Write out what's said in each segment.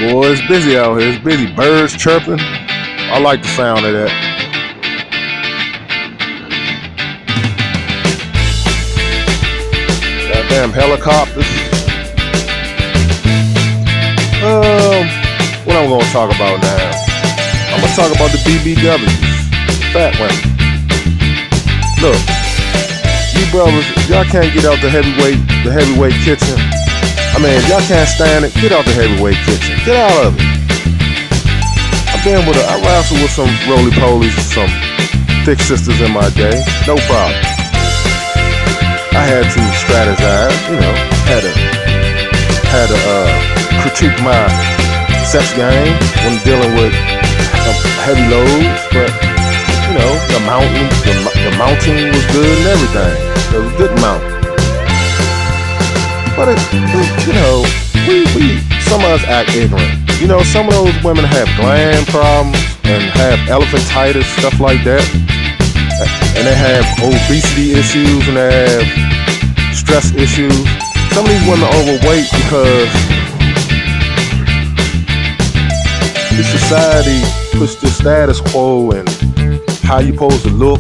Boy, it's busy out here. It's busy. Birds chirping. I like the sound of that. Goddamn helicopters. What I'm gonna talk about now? I'm gonna talk about the BBWs, fat women. Look, you brothers, y'all can't get out the heavyweight kitchen. I mean, if y'all can't stand it, get out the heavyweight kitchen. Get out of it. I wrestled with some roly-polies, some thick sisters in my day. No problem. I had to strategize, had to critique my sex game when dealing with heavy loads, but the mounting was good and everything. It was a good mount. But we some of us act ignorant. Some of those women have gland problems and have elephantitis, stuff like that. And they have obesity issues and they have stress issues. Some of these women are overweight because the society puts the status quo and how you supposed to look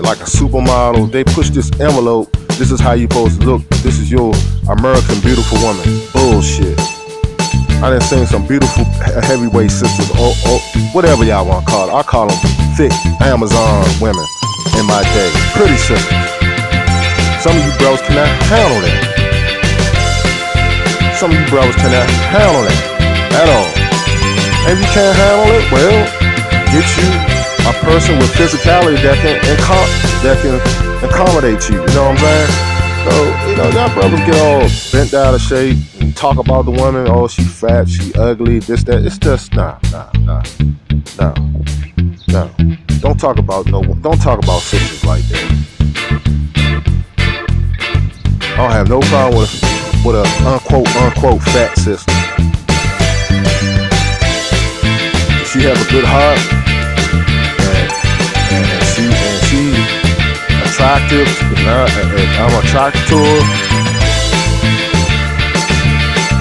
like a supermodel. They push this envelope. This is how you supposed to look. This is your American beautiful woman. Bullshit. I done seen some beautiful heavyweight sisters, or whatever y'all want to call it. I call them thick Amazon women in my day. Pretty sisters. Some of you brothers cannot handle that. Some of you brothers cannot handle that at all. And if you can't handle it, well, get you a person with physicality that can accommodate you. You know what I'm saying? So, y'all brothers get all bent out of shape and talk about the woman. Oh, she fat, she ugly, this, that. It's just no. Don't talk about sisters like that. I don't have no problem with a unquote fat sister. If she have a good heart and she attractive, if I'm attracted to her,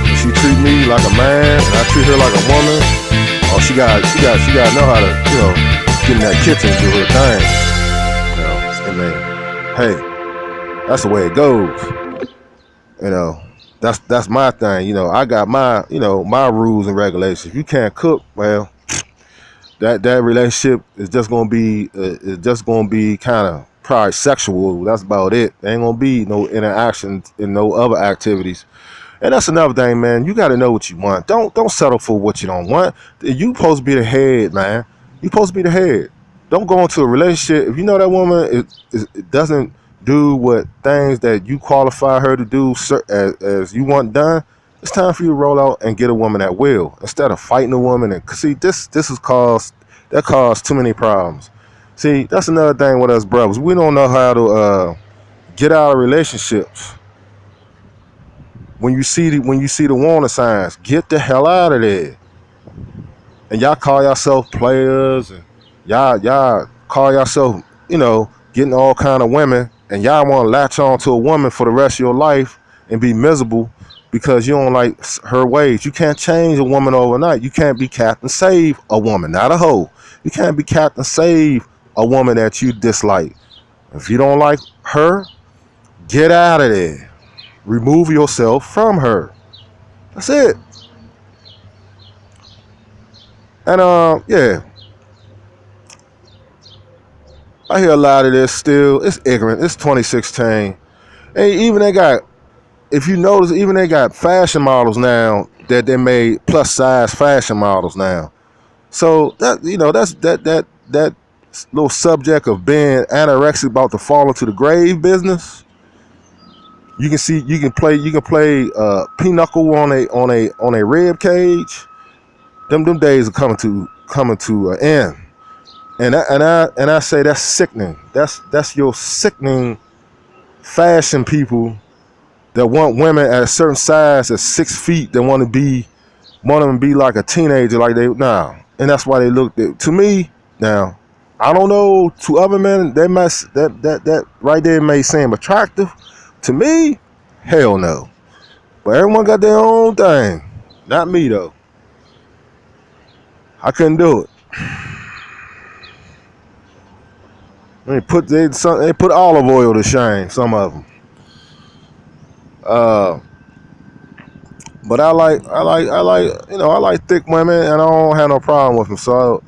and she treat me like a man and I treat her like a woman, oh, she got know how to, get in that kitchen and do her thing. Hey, that's the way it goes. That's my thing. I got my, my rules and regulations. If you can't cook, well, that relationship is just gonna be kind of probably sexual. That's about it. There ain't gonna be no interaction and no other activities. And that's another thing, man. You gotta know what you want. Don't settle for what you don't want. You supposed to be the head, man. You supposed to be the head. Don't go into a relationship if you know that woman it doesn't do what things that you qualify her to do as you want done. It's time for you to roll out and get a woman at will instead of fighting a woman. And see, this has caused too many problems. See, that's another thing with us brothers. We don't know how to get out of relationships. When you see the warning signs, get the hell out of there. And y'all call yourself players, and y'all call yourself, getting all kind of women, and y'all want to latch on to a woman for the rest of your life and be miserable because you don't like her ways. You can't change a woman overnight. You can't be Captain Save a woman, not a hoe. You can't be Captain Save a woman that you dislike. If you don't like her, get out of there. Remove yourself from her. That's it. And yeah, I hear a lot of this still. It's ignorant. It's 2016, and even if you notice, even they got fashion models now that they made plus size fashion models now. So that that little subject of being anorexic about to fall into the grave business. You can play pinochle on a rib cage. Them days are coming to an end, and I say that's sickening. That's your sickening fashion people that want women at a certain size at 6 feet that want them to be like a teenager, like they now, and that's why they look to me now. I don't know, to other men they must that right there may seem attractive. To me, hell no. But everyone got their own thing. Not me though. I couldn't do it. They put olive oil to shame. Some of them. But I like, I like thick women, and I don't have no problem with them. So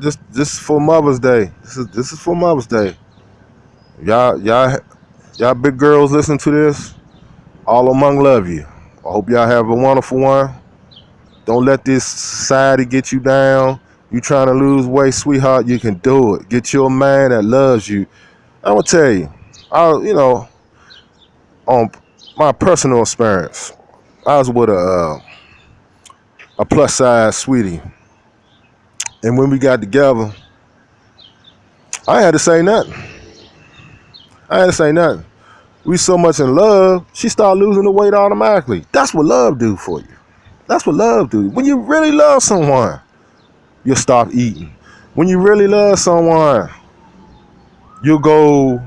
this is for Mother's Day. This is for Mother's Day. Y'all big girls listen to this. Arlomonk love you. I hope y'all have a wonderful one. Don't let this society get you down. You trying to lose weight, sweetheart? You can do it. Get you a man that loves you. I'm gonna tell you, on my personal experience, I was with a plus size sweetie, and when we got together, I had to say nothing. We so much in love, she started losing the weight automatically. That's what love do for you. That's what love do. When you really love someone, you'll stop eating. When you really love someone, you'll go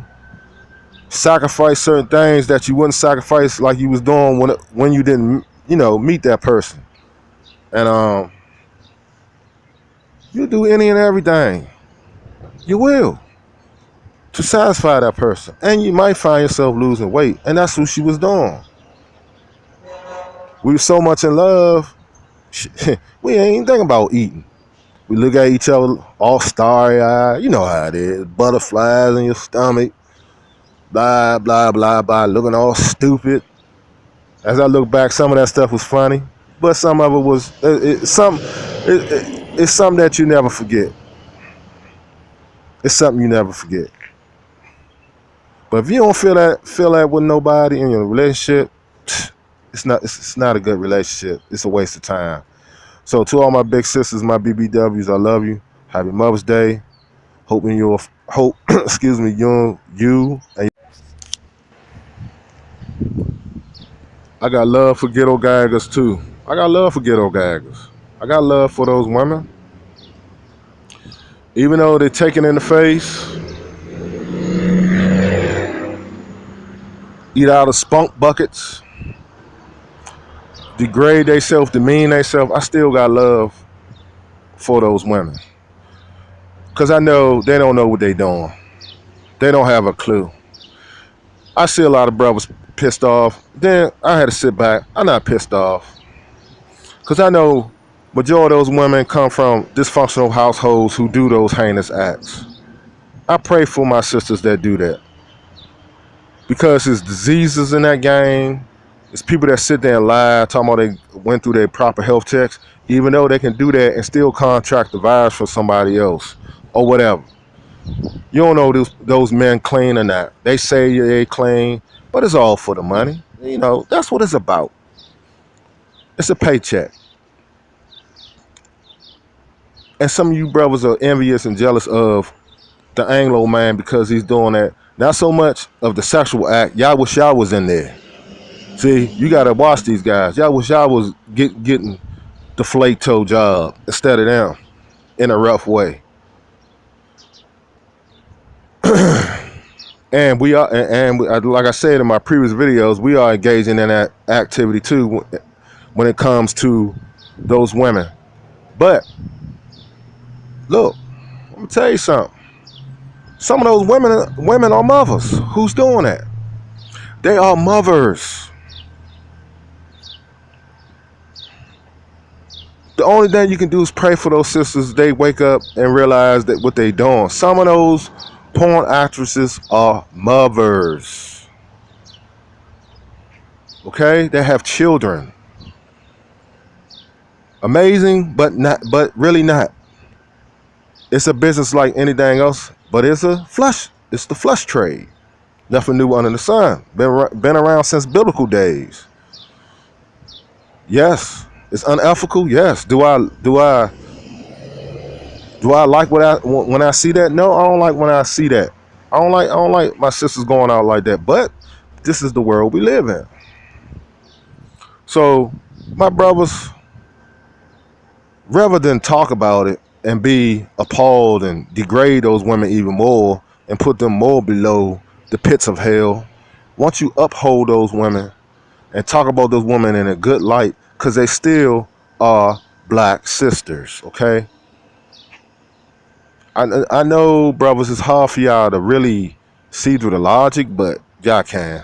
sacrifice certain things that you wouldn't sacrifice like you was doing when you didn't, meet that person. And you'll do any and everything. You will. To satisfy that person. And you might find yourself losing weight. And that's what she was doing. We were so much in love, we ain't even thinking about eating. We look at each other all starry-eyed. You know how it is. Butterflies in your stomach. Blah, blah, blah, blah. Looking all stupid. As I look back, some of that stuff was funny. But some of it was... It's something that you never forget. It's something you never forget. But if you don't feel that with nobody in your relationship, it's not a good relationship. It's a waste of time. So to all my big sisters, my BBWs, I love you. Happy Mother's Day. Excuse me, you and I got love for ghetto gaggers too. I got love for ghetto gaggers. I got love for those women. Even though they're taken in the face, eat out of spunk buckets, degrade themselves, demean themselves, I still got love for those women. Because I know they don't know what they're doing. They don't have a clue. I see a lot of brothers pissed off. Then I had to sit back. I'm not pissed off. Because I know majority of those women come from dysfunctional households who do those heinous acts. I pray for my sisters that do that. Because there's diseases in that game. It's people that sit there and lie, talking about they went through their proper health checks, even though they can do that and still contract the virus for somebody else or whatever. You don't know those men clean or not. They say they clean, but it's all for the money. That's what it's about. It's a paycheck. And some of you brothers are envious and jealous of the Anglo man because he's doing that. Not so much of the sexual act. Y'all wish y'all was in there. See, you gotta watch these guys. Y'all wish y'all was getting the flake toe job instead of them in a rough way. And we are, and like I said in my previous videos, we are engaging in that activity too when it comes to those women. But look, let me tell you something. Some of those women are mothers. Who's doing that? They are mothers. The only thing you can do is pray for those sisters. They wake up and realize that what they doing. Some of those porn actresses are mothers. Okay? They have children. Amazing, but really not. It's a business like anything else, but it's the flesh trade. Nothing new under the sun. Been around since biblical days. Yes. It's unethical. Yes. Do I like when I see that? No, I don't like when I see that. I don't like my sisters going out like that. But this is the world we live in. So my brothers, rather than talk about it and be appalled and degrade those women even more and put them more below the pits of hell, once you uphold those women and talk about those women in a good light, because they still are black sisters, okay? I know, brothers, it's hard for y'all to really see through the logic, but y'all can.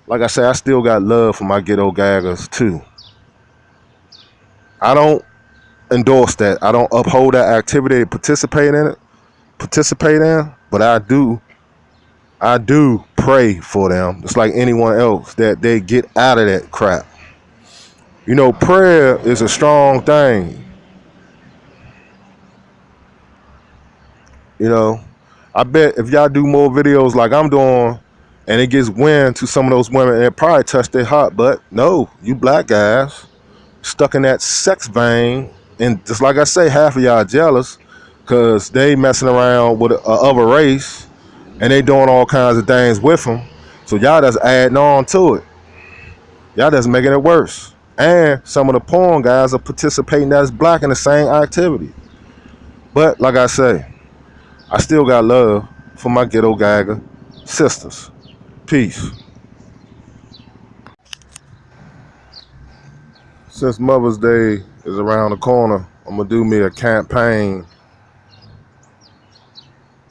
Like I say, I still got love for my ghetto gaggers too. I don't endorse that. I don't uphold that activity, participate in, but I do pray for them, just like anyone else, that they get out of that crap. You know, prayer is a strong thing. You know, I bet if y'all do more videos like I'm doing, and it gets wind to some of those women, it probably touch their heart. But no, you black guys stuck in that sex vein, and just like I say, half of y'all jealous because they messing around with a other race, and they doing all kinds of things with them. So y'all just adding on to it. Y'all just making it worse. And some of the porn guys are participating as black in the same activity. But like I say, I still got love for my ghetto gagger sisters. Peace. Since Mother's Day is around the corner, I'm gonna do me a campaign,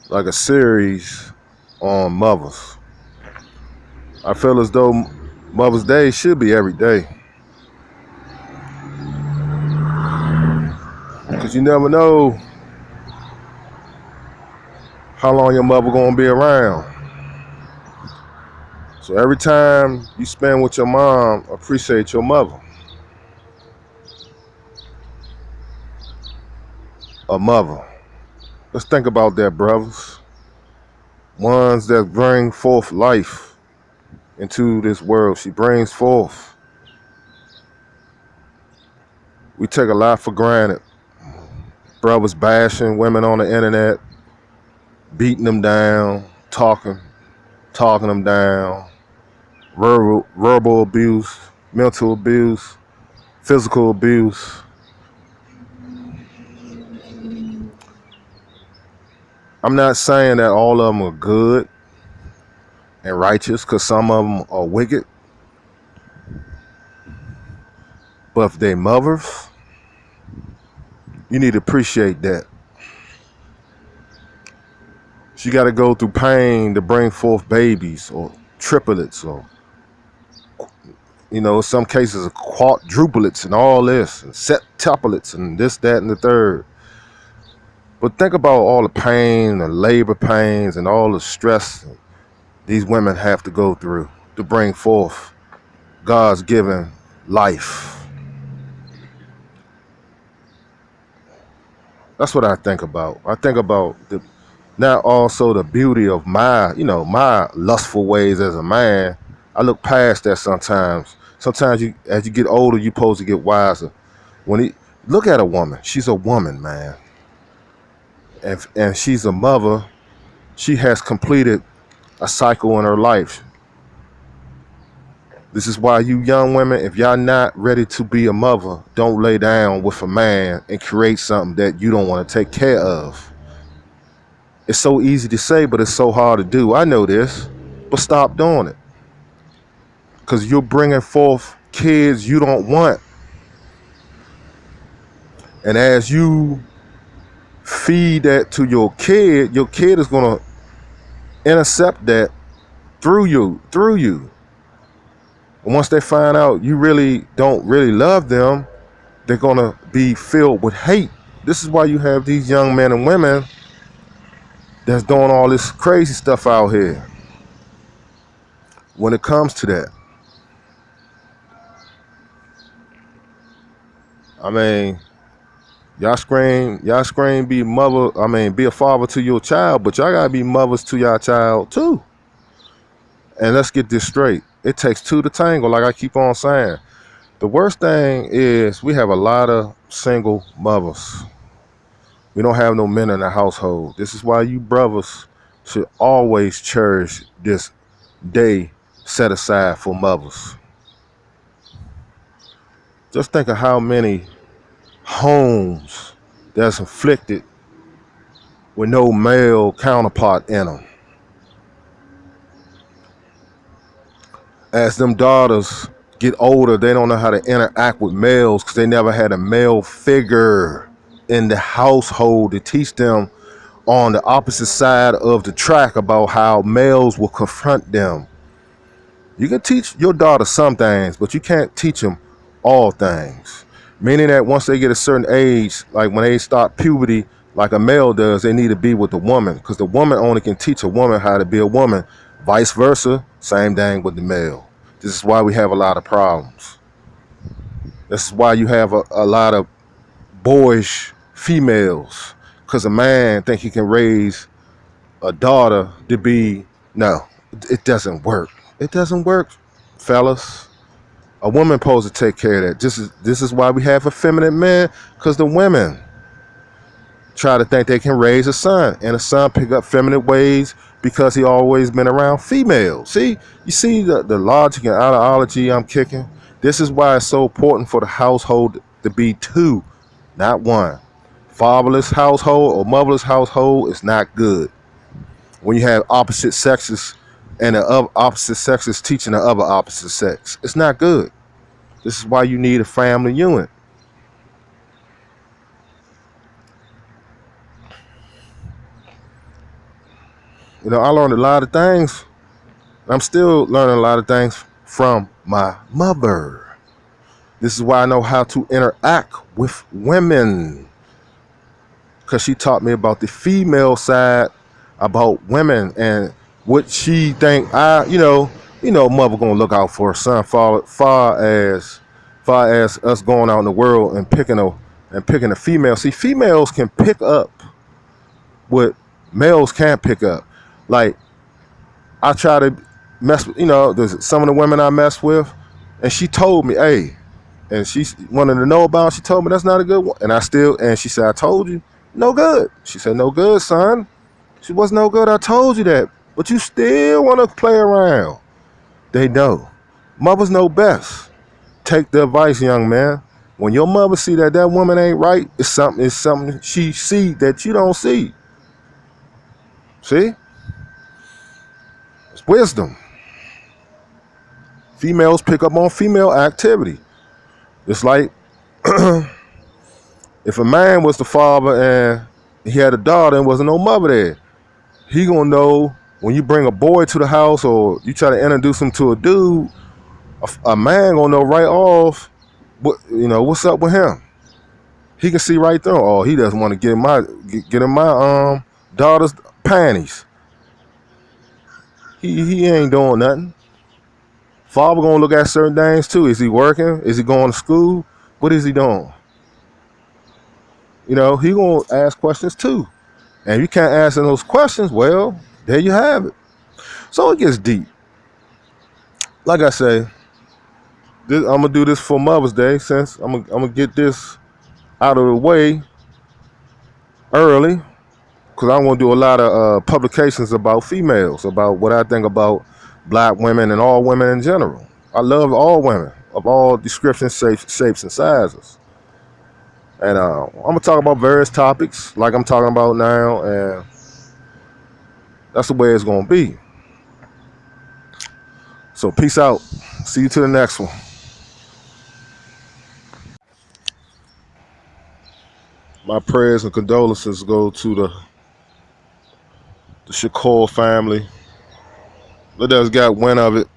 like a series on mothers. I feel as though Mother's Day should be every day, because you never know how long your mother gonna be around. So every time you spend with your mom, appreciate your mother. A mother. Let's think about that, brothers. Ones that bring forth life into this world. She brings forth. We take a lot for granted. Brothers bashing women on the internet, beating them down, talking them down, verbal abuse, mental abuse, physical abuse. I'm not saying that all of them are good and righteous, because some of them are wicked. But if they mothers, you need to appreciate that. She got to go through pain to bring forth babies or triplets, or, you know, in some cases quadruplets and all this, and septuplets and this, that, and the third. But think about all the pain, the labor pains, and all the stress these women have to go through to bring forth God's given life. That's what I think about. I think about not also the beauty of my lustful ways as a man. I look past that sometimes. Sometimes as you get older, you're supposed to get wiser. Look at a woman, she's a woman, man. And she's a mother. She has completed a cycle in her life. This is why you young women, if y'all not ready to be a mother, don't lay down with a man and create something that you don't want to take care of. It's so easy to say, but it's so hard to do. I know this, but stop doing it. Because you're bringing forth kids you don't want. And as you feed that to your kid is going to intercept that through you. And once they find out you really don't really love them, they're going to be filled with hate. This is why you have these young men and women that's doing all this crazy stuff out here. When it comes to that, I mean, y'all scream, be be a father to your child, but y'all gotta be mothers to your child too. And let's get this straight. It takes two to tango, like I keep on saying. The worst thing is we have a lot of single mothers. We don't have no men in the household. This is why you brothers should always cherish this day set aside for mothers. Just think of how many homes that's inflicted with no male counterpart in them. As them daughters get older, they don't know how to interact with males because they never had a male figure in the household to teach them on the opposite side of the track about how males will confront them. You can teach your daughter some things, but you can't teach them all things. Meaning that once they get a certain age, like when they start puberty, like a male does, they need to be with the woman because the woman only can teach a woman how to be a woman. Vice versa, same thing with the male. This is why we have a lot of problems. This is why you have a lot of boyish females because a man think he can raise a daughter to be. No, it doesn't work. It doesn't work, fellas. A woman supposed to take care of that. This is why we have effeminate men, because the women try to think they can raise a son, and a son pick up feminine ways because he always been around females. See, you see the logic and ideology I'm kicking. This is why it's so important for the household to be two, not one. Fatherless household or motherless household is not good. When you have opposite sexes and the opposite sexes teaching the other opposite sex, it's not good. This is why you need a family unit. You know, I learned a lot of things. I'm still learning a lot of things from my mother. This is why I know how to interact with women, because she taught me about the female side, about women and what she think mother gonna look out for her son far as us going out in the world and picking a female. See, females can pick up what males can't pick up. Like, I try to mess with, there's some of the women I mess with, and she told me, hey, and she wanted to know about it. She told me that's not a good one. And she said, I told you, no good. She said, no good, son. She was no good. I told you that. But you still want to play around. They know. Mothers know best. Take the advice, young man. When your mother see that woman ain't right, it's something she see that you don't see. See? It's wisdom. Females pick up on female activity. It's like if a man was the father and he had a daughter and wasn't no mother there, he gonna know when you bring a boy to the house or you try to introduce him to a dude, a man gonna know right off what's up with him. He can see right through. Oh, he doesn't want to get in my daughter's panties. He ain't doing nothing. Father gonna look at certain things too. Is he working? Is he going to school? What is he doing? He gonna ask questions too. And if you can't answer those questions, well, there you have it. So it gets deep. Like I say, I'm gonna do this for Mother's Day, since I'm gonna get this out of the way early, because I want to do a lot of publications about females, about what I think about black women and all women in general. I love all women of all descriptions, shapes, and sizes. And I'm gonna talk about various topics like I'm talking about now, and that's the way it's gonna be. So peace out. See you to the next one. My prayers and condolences go to the Shakur family. Let us got wind of it.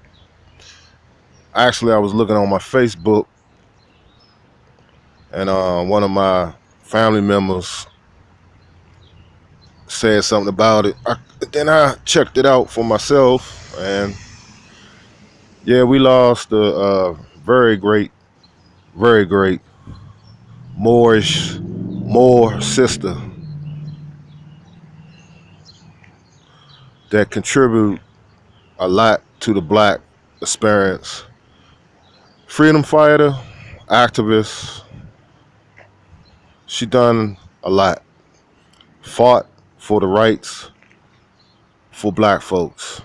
Actually, I was looking on my Facebook, and one of my family members said something about it. Then I checked it out for myself, and yeah, we lost a very great Moor sister that contributed a lot to the black experience. Freedom fighter, activist. She done a lot. Fought for the rights for black folks.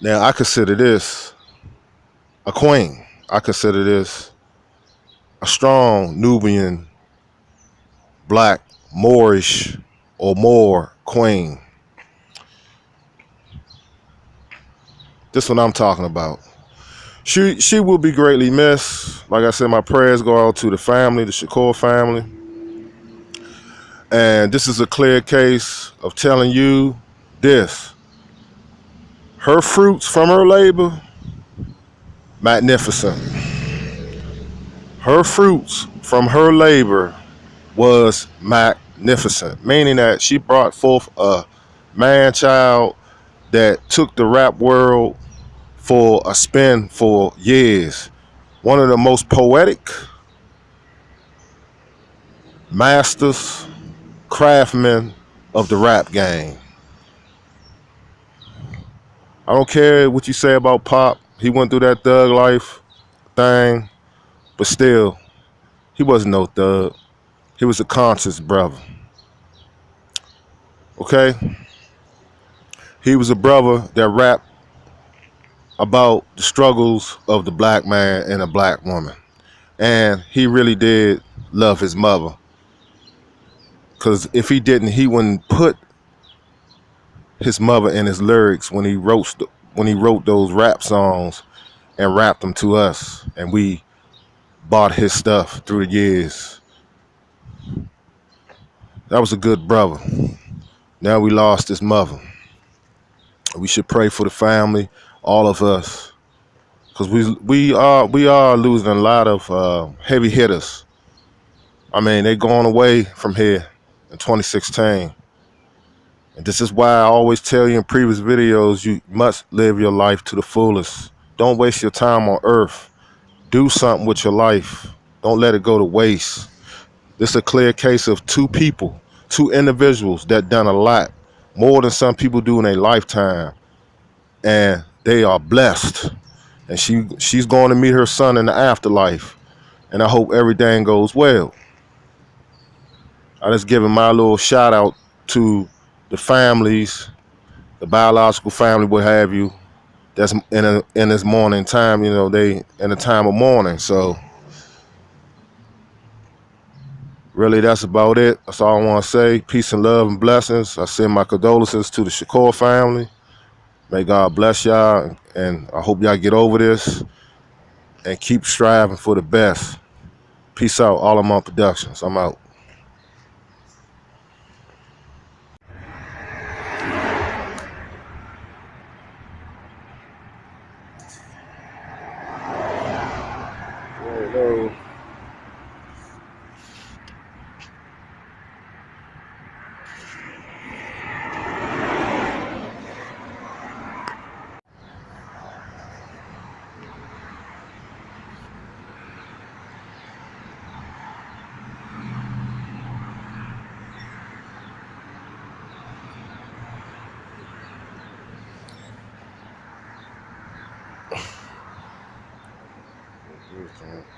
Now, I consider this a queen. I consider this a strong Nubian, black, Moorish, or Moor queen. This is what I'm talking about. She will be greatly missed. Like I said, my prayers go out to the family, the Shakur family. And this is a clear case of telling you this. Her fruits from her labor, magnificent. Her fruits from her labor was magnificent, meaning that she brought forth a man child that took the rap world for a spin for years. One of the most poetic masters, craftsmen of the rap game. I don't care what you say about Pop. He went through that thug life thing, but still, he wasn't no thug. He was a conscious brother. Okay? He was a brother that rapped about the struggles of the black man and a black woman. And he really did love his mother. Because if he didn't, he wouldn't put his mother in his lyrics when he wrote those rap songs and rapped them to us. And we bought his stuff through the years. That was a good brother. Now we lost his mother. We should pray for the family, all of us, because we are losing a lot of heavy hitters. I mean, they going away from here in 2016. And this is why I always tell you in previous videos, you must live your life to the fullest. Don't waste your time on earth. Do something with your life. Don't let it go to waste. This is a clear case of two people, two individuals that done a lot, more than some people do in a lifetime. And they are blessed. And she's going to meet her son in the afterlife. And I hope everything goes well. I just giving my little shout out to the families, the biological family, what have you. That's in this morning time, they in the time of mourning. So really, that's about it. That's all I want to say. Peace and love and blessings. I send my condolences to the Shakur family. May God bless y'all, and I hope y'all get over this and keep striving for the best. Peace out. Arlomonk Productions. I'm out. Hello. Okay.